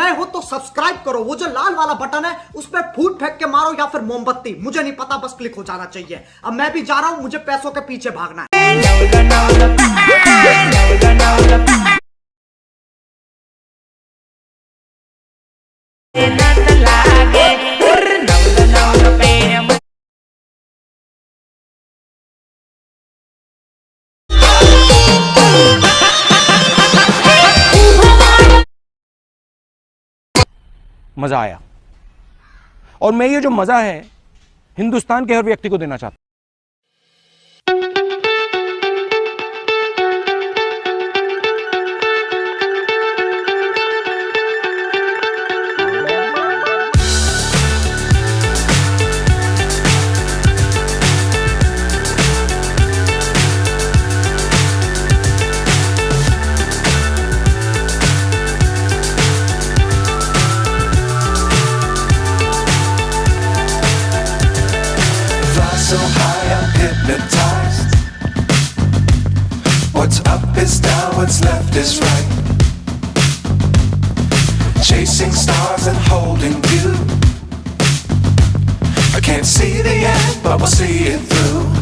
नए हो तो सब्सक्राइब करो, वो जो लाल वाला बटन है उस पर फूट फेंक के मारो या फिर मोमबत्ती, मुझे नहीं पता, बस क्लिक हो जाना चाहिए। अब मैं भी जा रहा हूं, मुझे पैसों के पीछे भागना है। मजा आया और मैं ये जो मजा है हिंदुस्तान के हर व्यक्ति को देना चाहता हूं। So high I'm hypnotized. What's up is down, what's left is right. Chasing stars and holding you. I can't see the end, but we'll see it through.